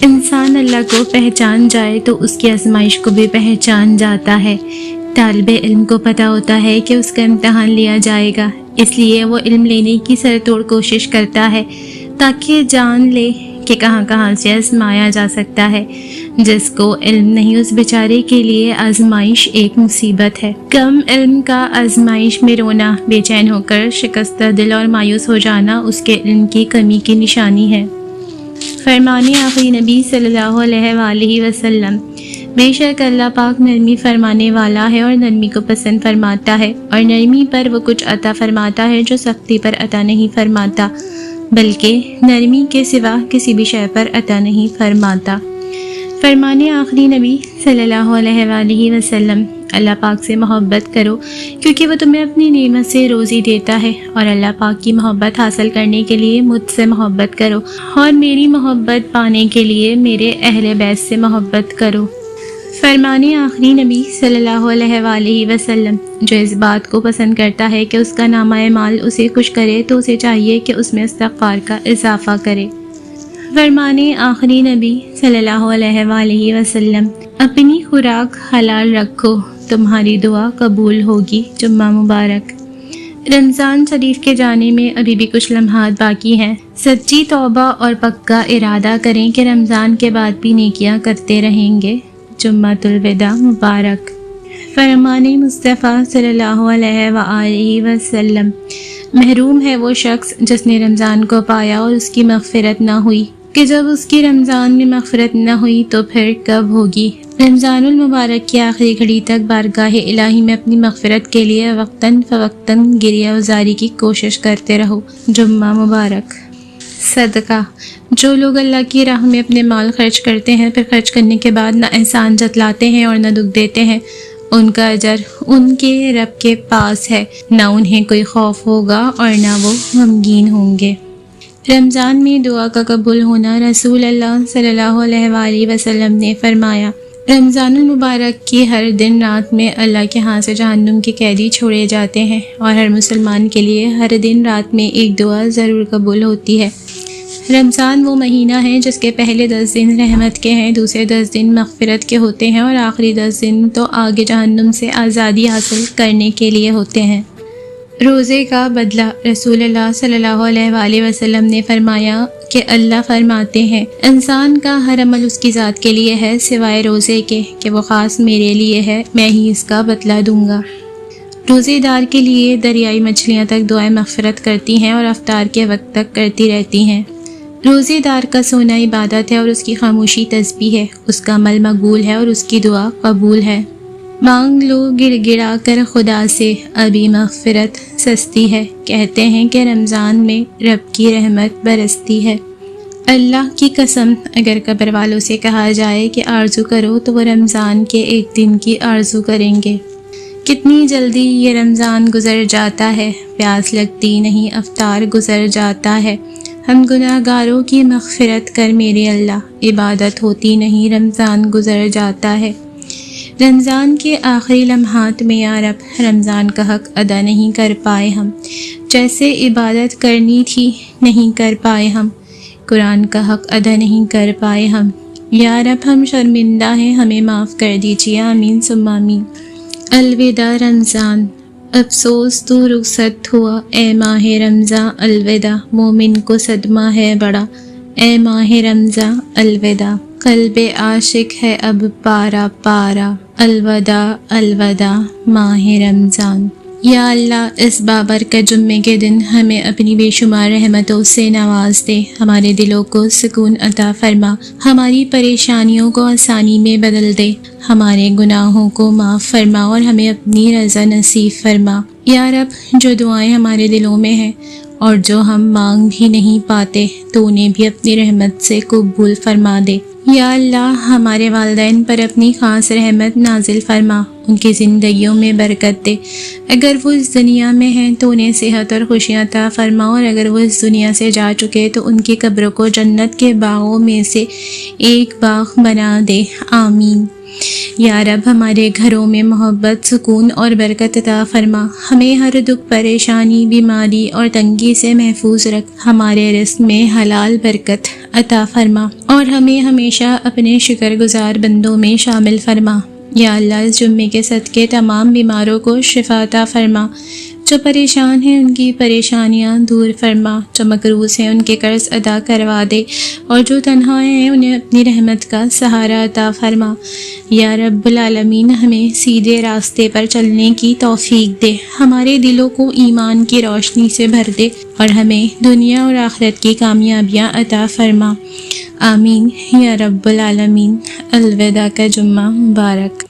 انسان اللہ کو پہچان جائے تو اس کی آزمائش کو بھی پہچان جاتا ہے۔ طالب علم کو پتہ ہوتا ہے کہ اس کا امتحان لیا جائے گا، اس لیے وہ علم لینے کی سر توڑ کوشش کرتا ہے تاکہ جان لے کہ کہاں کہاں سے آزمایا جا سکتا ہے۔ جس کو علم نہیں اس بیچارے کے لیے آزمائش ایک مصیبت ہے۔ کم علم کا آزمائش میں رونا، بے چین ہو کر شکستہ دل اور مایوس ہو جانا اس کے علم کی کمی کی نشانی ہے۔ فرمان آخری نبی صلی اللہ علیہ وآلہ وسلم، بے شک اللہ پاک نرمی فرمانے والا ہے اور نرمی کو پسند فرماتا ہے، اور نرمی پر وہ کچھ عطا فرماتا ہے جو سختی پر عطا نہیں فرماتا، بلکہ نرمی کے سوا کسی بھی شے پر عطا نہیں فرماتا۔ فرمان آخری نبی صلی اللہ علیہ وآلہ وسلم، اللہ پاک سے محبت کرو کیونکہ وہ تمہیں اپنی نعمت سے روزی دیتا ہے، اور اللہ پاک کی محبت حاصل کرنے کے لیے مجھ سے محبت کرو، اور میری محبت پانے کے لیے میرے اہل بیت سے محبت کرو۔ فرمان آخری نبی صلی اللہ علیہ وآلہ وسلم، جو اس بات کو پسند کرتا ہے کہ اس کا نامہ اعمال اسے خوش کرے تو اسے چاہیے کہ اس میں استغفار کا اضافہ کرے۔ فرمان آخری نبی صلی اللہ علیہ وآلہ وسلم، اپنی خوراک حلال رکھو، تمہاری دعا قبول ہوگی۔ جمعہ مبارک۔ رمضان شریف کے جانے میں ابھی بھی کچھ لمحات باقی ہیں۔ سچی توبہ اور پکا ارادہ کریں کہ رمضان کے بعد بھی نیکیاں کرتے رہیں گے۔ جمعہ الوداع مبارک۔ فرمان مصطفیٰ صلی اللہ علیہ وآلہ وسلم، محروم ہے وہ شخص جس نے رمضان کو پایا اور اس کی مغفرت نہ ہوئی، کہ جب اس کی رمضان میں مغفرت نہ ہوئی تو پھر کب ہوگی۔ رمضان المبارک کی آخری گھڑی تک بارگاہ الہی میں اپنی مغفرت کے لیے وقتاً فوقتاً گریہ وزاری کی کوشش کرتے رہو۔ جمعہ مبارک۔ صدقہ، جو لوگ اللہ کی راہ میں اپنے مال خرچ کرتے ہیں، پھر خرچ کرنے کے بعد نہ احسان جتلاتے ہیں اور نہ دکھ دیتے ہیں، ان کا اجر ان کے رب کے پاس ہے، نہ انہیں کوئی خوف ہوگا اور نہ وہ غمگین ہوں گے۔ رمضان میں دعا کا قبول ہونا، رسول اللہ صلی اللہ علیہ وآلہ وسلم نے فرمایا، رمضان المبارک کی ہر دن رات میں اللہ کے ہاں سے جہنم کے قیدی چھوڑے جاتے ہیں، اور ہر مسلمان کے لیے ہر دن رات میں ایک دعا ضرور قبول ہوتی ہے۔ رمضان وہ مہینہ ہے جس کے پہلے 10 دن رحمت کے ہیں، دوسرے 10 دن مغفرت کے ہوتے ہیں، اور آخری 10 دن تو آگے جہنم سے آزادی حاصل کرنے کے لیے ہوتے ہیں۔ روزے کا بدلہ، رسول اللہ صلی اللہ علیہ وآلہ وسلم نے فرمایا کہ اللہ فرماتے ہیں، انسان کا ہر عمل اس کی ذات کے لیے ہے سوائے روزے کے کہ وہ خاص میرے لیے ہے، میں ہی اس کا بدلہ دوں گا۔ روزے دار کے لیے دریائی مچھلیاں تک دعائیں مغفرت کرتی ہیں اور افطار کے وقت تک کرتی رہتی ہیں۔ روزے دار کا سونا عبادت ہے اور اس کی خاموشی تسبیح ہے، اس کا عمل مقبول ہے اور اس کی دعا قبول ہے۔ مانگ لو گڑ گڑا کر خدا سے، ابھی مغفرت سستی ہے، کہتے ہیں کہ رمضان میں رب کی رحمت برستی ہے۔ اللہ کی قسم، اگر قبر والوں سے کہا جائے کہ آرزو کرو تو وہ رمضان کے ایک دن کی آرزو کریں گے۔ کتنی جلدی یہ رمضان گزر جاتا ہے، پیاس لگتی نہیں افطار گزر جاتا ہے۔ ہم گناہ گاروں کی مغفرت کر میرے اللہ، عبادت ہوتی نہیں رمضان گزر جاتا ہے۔ رمضان کے آخری لمحات میں یا رب، رمضان کا حق ادا نہیں کر پائے ہم، جیسے عبادت کرنی تھی نہیں کر پائے ہم، قرآن کا حق ادا نہیں کر پائے ہم، یا رب ہم شرمندہ ہیں، ہمیں معاف کر دیجیے، آمین ثم آمین۔ الوداع رمضان، افسوس تو رخصت ہوا اے ماہ رمضان، الوداع، مومن کو صدمہ ہے بڑا اے ماہ رمضان، الوداع، قلب عاشق ہے اب پارا پارا، الوداع الوداع ماہ رمضان۔ یا اللہ، اس بابرکت جمعے کے دن ہمیں اپنی بے شمار رحمتوں سے نواز دے، ہمارے دلوں کو سکون عطا فرما، ہماری پریشانیوں کو آسانی میں بدل دے، ہمارے گناہوں کو معاف فرما اور ہمیں اپنی رضا نصیب فرما۔ یا رب، جو دعائیں ہمارے دلوں میں ہیں اور جو ہم مانگ بھی نہیں پاتے، تو انہیں بھی اپنی رحمت سے قبول فرما دے۔ یا اللہ، ہمارے والدین پر اپنی خاص رحمت نازل فرما، ان کی زندگیوں میں برکت دے۔ اگر وہ اس دنیا میں ہیں تو انہیں صحت اور خوشیاں عطا فرما، اور اگر وہ اس دنیا سے جا چکے تو ان کی قبروں کو جنت کے باغوں میں سے ایک باغ بنا دے، آمین۔ یا رب ہمارے گھروں میں محبت، سکون اور برکت عطا فرما، ہمیں ہر دکھ، پریشانی، بیماری اور تنگی سے محفوظ رکھ، ہمارے رزق میں حلال برکت عطا فرما اور ہمیں ہمیشہ اپنے شکر گزار بندوں میں شامل فرما۔ یا اللہ اس جمعے کے صدقے تمام بیماروں کو شفا عطا فرما، جو پریشان ہیں ان کی پریشانیاں دور فرما، جو مقروض ہیں ان کے قرض ادا کروا دے، اور جو تنہا ہیں انہیں اپنی رحمت کا سہارا عطا فرما۔ یا رب العالمین ہمیں سیدھے راستے پر چلنے کی توفیق دے، ہمارے دلوں کو ایمان کی روشنی سے بھر دے، اور ہمیں دنیا اور آخرت کی کامیابیاں عطا فرما، آمین یا رب العالمین۔ الوداع کا جمعہ مبارک۔